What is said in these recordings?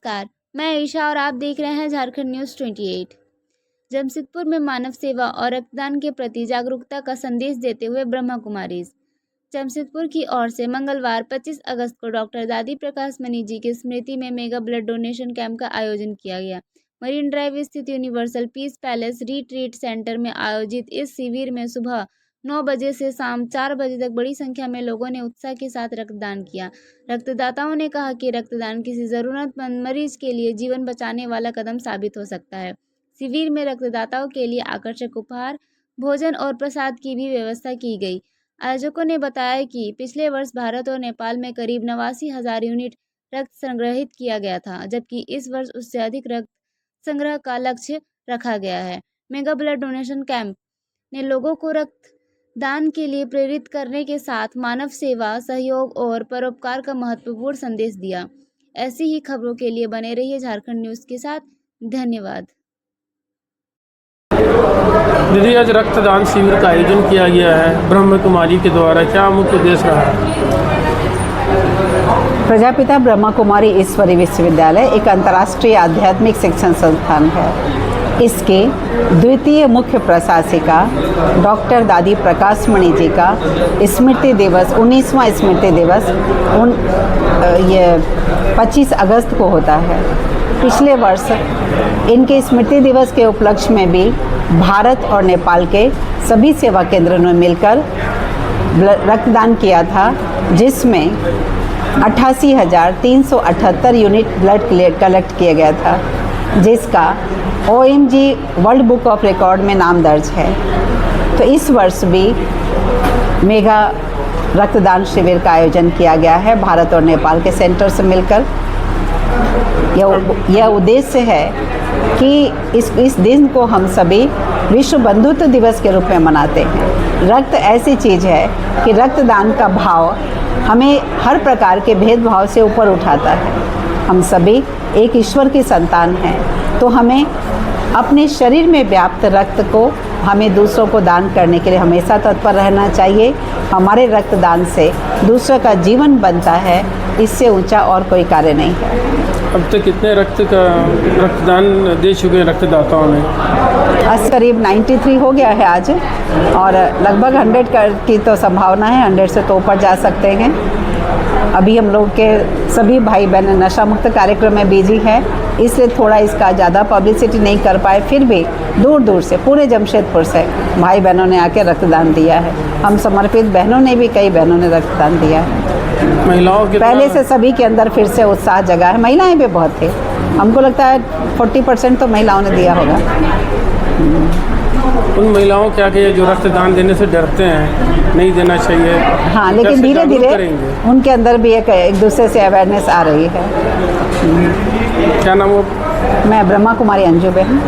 नमस्कार, मैं ईशा और आप देख रहे हैं झारखंड न्यूज़ 28। जमशेदपुर में मानव सेवा और रक्तदान के प्रति जागरूकता का संदेश देते हुए ब्रह्मा कुमारीज जमशेदपुर की ओर से मंगलवार 25 अगस्त को डॉक्टर दादी प्रकाश मनी जी की स्मृति में मेगा ब्लड डोनेशन कैंप का आयोजन किया गया। मरीन ड्राइव स्थित universal peace palace retreat centre में आयोजित इस शिविर में सुबह 9 बजे से शाम 4 बजे तक बड़ी संख्या में लोगों ने उत्साह के साथ रक्तदान किया। रक्तदाताओं ने कहा कि रक्तदान किसी ज़रूरतमंद मरीज के लिए जीवन बचाने वाला कदम साबित हो सकता है। शिविर में रक्तदाताओं के लिए आकर्षक उपहार, भोजन और प्रसाद की भी व्यवस्था की गई। आयोजकों ने बताया कि पिछले वर्ष भारत और नेपाल में करीब 89,000 यूनिट रक्त संग्रहित किया गया था, जबकि इस वर्ष उससे अधिक रक्त संग्रह का लक्ष्य रखा गया है। मेगा ब्लड डोनेशन कैंप ने लोगों को रक्तदान के लिए प्रेरित करने के साथ मानव सेवा, सहयोग और परोपकार का महत्वपूर्ण संदेश दिया। ऐसी ही खबरों के लिए बने रहिए झारखंड न्यूज़ के साथ। धन्यवाद। दीदी, आज रक्तदान शिविर का आयोजन किया गया है ब्रह्मा कुमारी के द्वारा, क्या मुख्य उद्देश्य रहा? प्रजापिता ब्रह्मा कुमारी ईश्वरी विश्वविद्यालय एक अंतर्राष्ट्रीय आध्यात्मिक शिक्षण संस्थान है। इसके द्वितीय मुख्य प्रशासिका डॉक्टर दादी प्रकाश मणि जी का स्मृति दिवस 19वां स्मृति दिवस ये 25 अगस्त को होता है। पिछले वर्ष इनके स्मृति दिवस के उपलक्ष्य में भी भारत और नेपाल के सभी सेवा केंद्रों ने मिलकर रक्तदान किया था, जिसमें 88,378 यूनिट ब्लड कलेक्ट किया गया था, जिसका OMG world book of record में नाम दर्ज है। तो इस वर्ष भी मेगा रक्तदान शिविर का आयोजन किया गया है भारत और नेपाल के सेंटर से मिलकर। यह उद्देश्य है कि इस दिन को हम सभी विश्व बंधुत्व दिवस के रूप में मनाते हैं। रक्त ऐसी चीज़ है कि रक्तदान का भाव हमें हर प्रकार के भेदभाव से ऊपर उठाता है। हम सभी एक ईश्वर की संतान हैं, तो हमें अपने शरीर में व्याप्त रक्त को हमें दूसरों को दान करने के लिए हमेशा तत्पर रहना चाहिए। हमारे रक्तदान से दूसरों का जीवन बनता है, इससे ऊंचा और कोई कार्य नहीं है। अब तक कितने रक्तदान दे चुके हैं रक्तदाताओं ने? आज करीब 93 हो गया है आज, और लगभग 100 की तो संभावना है, 100 से तो ऊपर जा सकते हैं। अभी हम लोग के सभी भाई बहन नशा मुक्त कार्यक्रम में बिजी है, इसलिए थोड़ा इसका ज़्यादा पब्लिसिटी नहीं कर पाए। फिर भी दूर दूर से पूरे जमशेदपुर से भाई बहनों ने आके रक्तदान दिया है। हम समर्पित बहनों ने भी, कई बहनों ने रक्तदान दिया है। महिलाओं के पहले से सभी के अंदर फिर से उत्साह जगा है। महिलाएं भी बहुत थे, हमको लगता है 40% तो महिलाओं ने दिया होगा। उन महिलाओं क्या कि जो रक्तदान देने से डरते हैं, नहीं देना चाहिए। हाँ, लेकिन धीरे धीरे उनके अंदर भी एक दूसरे से अवेयरनेस आ रही है। क्या नाम हो? मैं ब्रह्मा कुमारी अंजू बहन।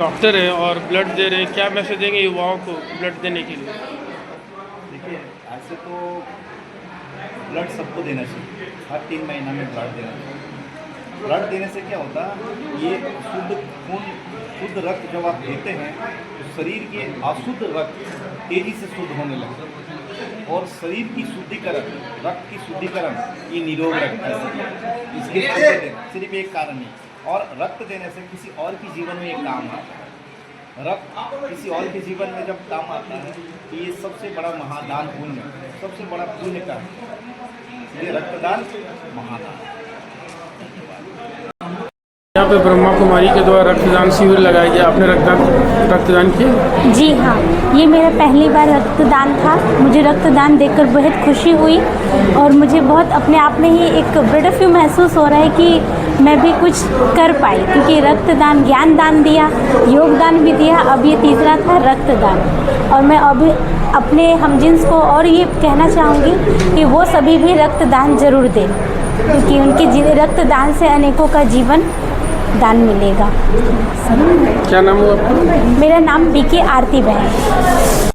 डॉक्टर है और ब्लड दे रहे हैं, क्या मैसेज देंगे युवाओं को ब्लड देने के लिए? देखिए, ऐसे तो ब्लड सबको देना चाहिए, हर 3 महीना में ब्लड देना चाहिए। ब्लड देने से क्या होता है, ये शुद्ध खून, शुद्ध रक्त जब आप देते हैं तो शरीर के अशुद्ध रक्त तेज़ी से शुद्ध होने लगता है, और शरीर की शुद्धिकरण, रक्त की शुद्धिकरण ये निरोग रखता है। इसके सिर्फ एक कारण नहीं, और रक्त देने से किसी और की जीवन में एक काम आता है। रक्त किसी और के जीवन में जब काम आता है तो ये सबसे बड़ा महादान पुण्य, सबसे बड़ा पुण्य का है। ये रक्तदान महादान। यहाँ पे ब्रह्मा कुमारी के द्वारा रक्तदान शिविर लगाया गया, आपने रक्तदान किया? जी हाँ, ये मेरा पहली बार रक्तदान था। मुझे रक्तदान देखकर बेहद खुशी हुई, और मुझे बहुत अपने आप में ही एक प्राउड फील महसूस हो रहा है कि मैं भी कुछ कर पाई, क्योंकि रक्तदान ज्ञान दान दिया, योगदान भी दिया, अब ये तीसरा था रक्तदान। और मैं अभी अपने हमजिन्स को और ये कहना चाहूँगी कि वो सभी भी रक्तदान ज़रूर दें, क्योंकि उनके रक्तदान से अनेकों का जीवन दान मिलेगा। क्या नाम हुआ आपका? मेरा नाम BK आरती बहन।